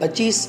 25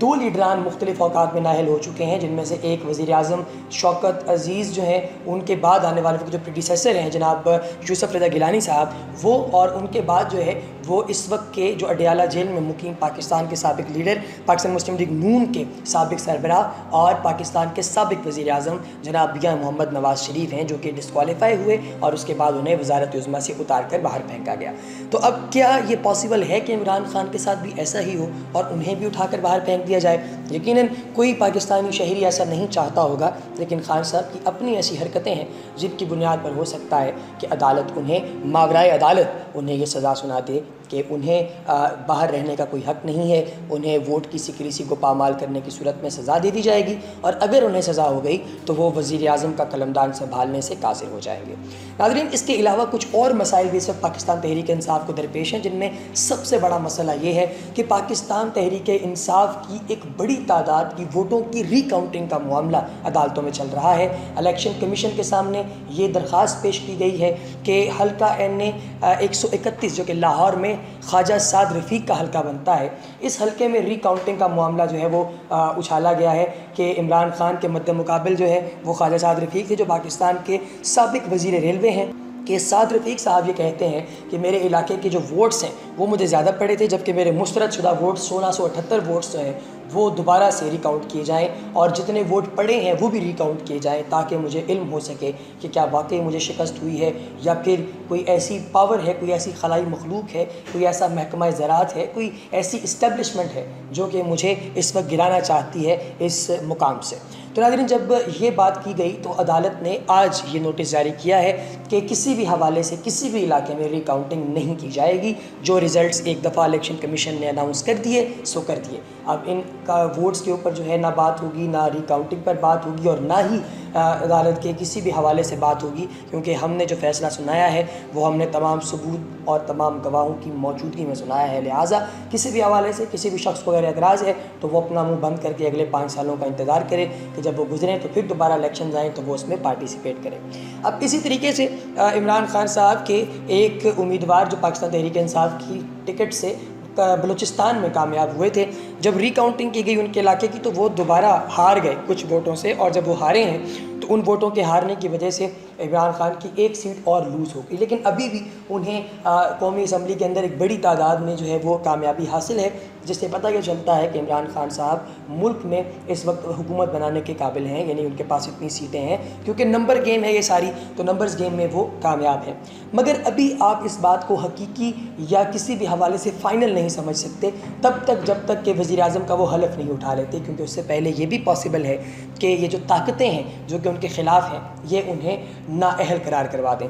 2 لیڈران مختلف اوقات میں نااہل ہو چکے ہیں، جن میں سے ایک وزیر اعظم شوکت عزیز جو ہیں، ان کے بعد آنے والے جو پریڈیسیسر ہیں جناب یوسف رضا گیلانی صاحب، وہ اور ان کے بعد جو ہے وہ اس وقت کے جو اڈیالہ جیل میں مقیم پاکستان کے سابق لیڈر، پاکستان مسلم لیگ نون کے سابق سربراہ اور پاکستان کے سابق وزیر اعظم جناب میاں محمد نواز شریف ہیں، جو کہ ڈسکوالیفائی ہوئے اور اس کے بعد انہیں وزارت عظمیٰ سے اتار کر باہر پھینکا گیا۔ تو اب کیا یہ پاسبل ہے کہ عمران خان کے ساتھ بھی ایسا ہی ہو اور انہیں بھی اٹھا کر باہر پھینک دیا جائے؟ یقیناً کوئی پاکستانی شہری ایسا نہیں چاہتا ہوگا، لیکن خان صاحب کی اپنی ایسی حرکتیں ہیں جن کی بنیاد پر ہو سکتا ہے کہ عدالت انہیں ماورائے عدالت انہیں یہ سزا سنا دے کہ انہیں باہر رہنے کا کوئی حق نہیں ہے، انہیں ووٹ کی سیکریسی کو پامال کرنے کی صورت میں سزا دے دی جائے گی، اور اگر انہیں سزا ہو گئی تو وہ وزیر اعظم کا قلمدان سنبھالنے سے قاصر ہو جائیں گے۔ ناظرین، اس کے علاوہ کچھ اور مسائل بھی اس وقت پاکستان تحریک انصاف کو درپیش ہیں، جن میں سب سے بڑا مسئلہ یہ ہے کہ پاکستان تحریک انصاف کی ایک بڑی تعداد کی ووٹوں کی ری کاؤنٹنگ کا معاملہ عدالتوں میں چل رہا ہے۔ الیکشن کمیشن کے سامنے یہ درخواست پیش کی گئی ہے کہ حلقہ NA 131 جو کہ لاہور میں خواجہ سعد رفیق کا حلقہ بنتا ہے، اس حلقے میں ری کاؤنٹنگ کا معاملہ جو ہے وہ اچھالا گیا ہے کہ عمران خان کے مد مقابل جو ہے وہ خواجہ سعد رفیق تھے، جو پاکستان کے سابق وزیر ریلوے ہیں، کہ سعد رفیق صاحب یہ کہتے ہیں کہ میرے علاقے کے جو ووٹس ہیں وہ مجھے زیادہ پڑے تھے، جبکہ میرے مسترد شدہ ووٹس 1678 ووٹس جو ہیں وہ دوبارہ سے ری کاؤنٹ کیے جائیں، اور جتنے ووٹ پڑے ہیں وہ بھی ری کاؤنٹ کیے جائیں، تاکہ مجھے علم ہو سکے کہ کیا واقعی مجھے شکست ہوئی ہے یا پھر کوئی ایسی پاور ہے، کوئی ایسی خلائی مخلوق ہے، کوئی ایسا محکمہ زراعت ہے، کوئی ایسی اسٹیبلشمنٹ ہے جو کہ مجھے اس وقت گرانا چاہتی ہے اس مقام سے۔ تو ناظرین، جب یہ بات کی گئی تو عدالت نے آج یہ نوٹس جاری کیا ہے کہ کسی بھی حوالے سے کسی بھی علاقے میں ری کاؤنٹنگ نہیں کی جائے گی، جو ریزلٹس ایک دفعہ الیکشن کمیشن نے اناؤنس کر دیے سو کر دیے۔ اب ان کا ووٹس کے اوپر جو ہے نہ بات ہوگی، نہ ری کاؤنٹنگ پر بات ہوگی، اور نہ ہی عدالت کے کسی بھی حوالے سے بات ہوگی، کیونکہ ہم نے جو فیصلہ سنایا ہے وہ ہم نے تمام ثبوت اور تمام گواہوں کی موجودگی میں سنایا ہے، لہٰذا کسی بھی حوالے سے کسی بھی شخص کو اگر اعتراض ہے تو وہ اپنا منہ بند کر کے اگلے 5 سالوں کا انتظار کرے کہ جب وہ گزریں تو پھر دوبارہ الیکشنز آئیں تو وہ اس میں پارٹیسپیٹ کریں۔ اب اسی طریقے سے عمران خان صاحب کے ایک امیدوار جو پاکستان تحریک انصاف کی ٹکٹ سے بلوچستان میں کامیاب ہوئے تھے، جب ری کاؤنٹنگ کی گئی ان کے علاقے کی تو وہ دوبارہ ہار گئے کچھ ووٹوں سے، اور جب وہ ہارے ہیں تو ان ووٹوں کے ہارنے کی وجہ سے عمران خان کی ایک سیٹ اور لوز ہو گئی، لیکن ابھی بھی انہیں قومی اسمبلی کے اندر ایک بڑی تعداد میں جو ہے وہ کامیابی حاصل ہے، جس سے پتہ یہ چلتا ہے کہ عمران خان صاحب ملک میں اس وقت حکومت بنانے کے قابل ہیں، یعنی ان کے پاس اتنی سیٹیں ہیں، کیونکہ نمبر گیم ہے یہ ساری، تو نمبرز گیم میں وہ کامیاب ہیں۔ مگر ابھی آپ اس بات کو حقیقی یا کسی بھی حوالے سے فائنل نہیں سمجھ سکتے تب تک جب تک کہ وزیر اعظم کا وہ حلف نہیں اٹھا لیتے، کیونکہ اس سے پہلے یہ بھی پاسبل ہے کہ یہ جو طاقتیں ہیں جو کہ ان کے خلاف ہیں یہ انہیں نااہل قرار کروا دیں۔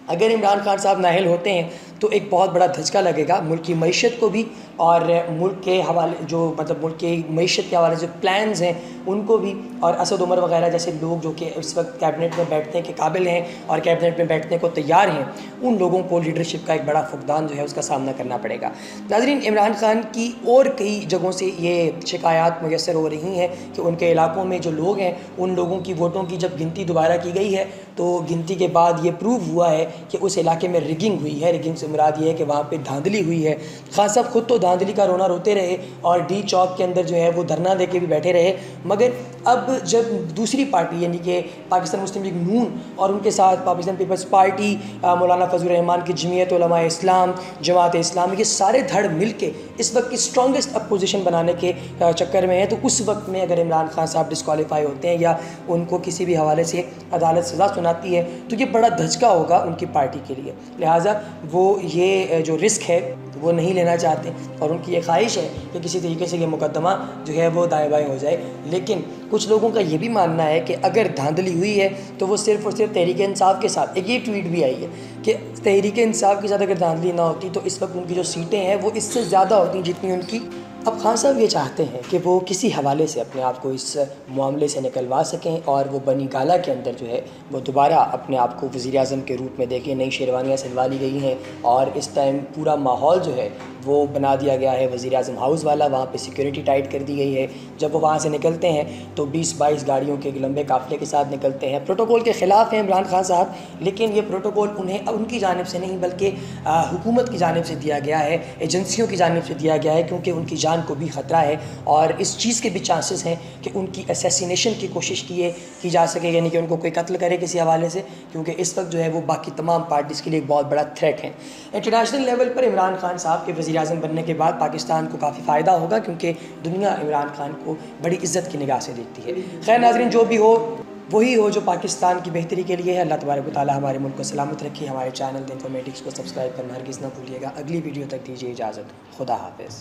اگر عمران خان صاحب نااہل ہوتے ہیں تو ایک بہت بڑا دھچکا لگے گا ملک کی معیشت کو بھی، اور ملک کے حوالے جو ملک کی معیشت کے حوالے سے جو پلانز ہیں ان کو بھی، اور اسد عمر وغیرہ جیسے لوگ جو کہ اس وقت کیبنٹ میں بیٹھنے کے قابل ہیں اور کیبنٹ میں بیٹھنے کو تیار ہیں، ان لوگوں کو لیڈرشپ کا ایک بڑا فقدان جو ہے اس کا سامنا کرنا پڑے گا۔ ناظرین، عمران خان کی اور کئی جگہوں سے یہ شکایات میسر ہو رہی ہیں کہ ان کے علاقوں میں جو لوگ ہیں ان لوگوں کی ووٹوں کی جب گنتی دوبارہ کی گئی ہے تو گنتی کے بعد یہ پروو ہوا ہے کہ اس علاقے میں ریگنگ ہوئی ہے۔ ریگنگ سے مراد یہ ہے کہ وہاں پہ دھاندلی ہوئی ہے۔ خان صاحب خود تو دھاندلی کا رونا روتے رہے اور ڈی چوک کے اندر جو ہے وہ دھرنا دے کے بھی بیٹھے رہے، مگر اب جب دوسری پارٹی یعنی کہ پاکستان مسلم لیگ نون اور ان کے ساتھ پاکستان پیپلز پارٹی، مولانا فضل الرحمان کی جمعیت علماء اسلام، جماعت اسلامی، یہ سارے دھڑ مل کے اس وقت کی اسٹرانگسٹ اپوزیشن بنانے کے چکر میں ہیں، تو اس وقت میں اگر عمران خان صاحب ڈسکوالیفائی ہوتے ہیں یا ان کو کسی بھی حوالے سے عدالت سزا سناتی ہے تو یہ بڑا دھچکا ہوگا ان کی پارٹی کے لیے، لہٰذا وہ یہ جو رسک ہے وہ نہیں لینا چاہتے، اور ان کی یہ خواہش ہے کہ کسی طریقے سے یہ مقدمہ جو ہے وہ دائیں بائیں ہو جائے۔ لیکن کچھ لوگوں کا یہ بھی ماننا ہے کہ اگر دھاندلی ہوئی ہے تو وہ صرف اور صرف تحریک انصاف کے ساتھ، ایک یہ ٹویٹ بھی آئی ہے کہ تحریک انصاف کے ساتھ اگر دھاندلی نہ ہوتی تو اس وقت ان کی جو سیٹیں ہیں وہ اس سے زیادہ ہوتی جتنی ان کی۔ اب خان صاحب یہ چاہتے ہیں کہ وہ کسی حوالے سے اپنے آپ کو اس معاملے سے نکلوا سکیں اور وہ بنی گالہ کے اندر جو ہے وہ دوبارہ اپنے آپ کو وزیر اعظم کے روپ میں دیکھیں۔ نئی شیروانیاں سلوا لی گئی ہیں اور اس ٹائم پورا ماحول جو ہے وہ بنا دیا گیا ہے وزیر اعظم ہاؤس والا، وہاں پہ سیکیورٹی ٹائٹ کر دی گئی ہے. جب وہ وہاں سے نکلتے ہیں تو 20-22 گاڑیوں کے لمبے قافلے کے ساتھ نکلتے ہیں. پروٹوکول کے خلاف ہیں عمران خان صاحب، لیکن یہ پروٹوکول انہیں ان کی جانب سے نہیں بلکہ حکومت کی جانب سے دیا گیا ہے، ایجنسیوں کی جانب سے دیا گیا ہے، کیونکہ ان کی جان کو بھی خطرہ ہے اور اس چیز کے بھی چانسز ہیں کہ ان کی اسیسینیشن کی کوشش کی جا سکے، یعنی کہ ان کو کوئی قتل کرے کسی حوالے سے، کیونکہ اس وقت جو ہے وہ باقی تمام پارٹیز کے لیے ایک بہت بڑا تھریٹ ہے. انٹرنیشنل لیول پر عمران خان صاحب کے وزیر اعظم بننے کے بعد پاکستان کو کافی فائدہ ہوگا، کیونکہ دنیا عمران خان کو بڑی عزت کی نگاہ سے دیکھتی ہے. خیر ناظرین، جو بھی ہو وہی ہو جو پاکستان کی بہتری کے لیے ہے. اللہ تبارک و تعالی ہمارے ملک کو سلامت رکھے. ہمارے چینل دی انفارمیٹکس کو سبسکرائب کرنا ہرگز نہ بھولیے گا. اگلی ویڈیو تک دیجیے اجازت. خدا حافظ.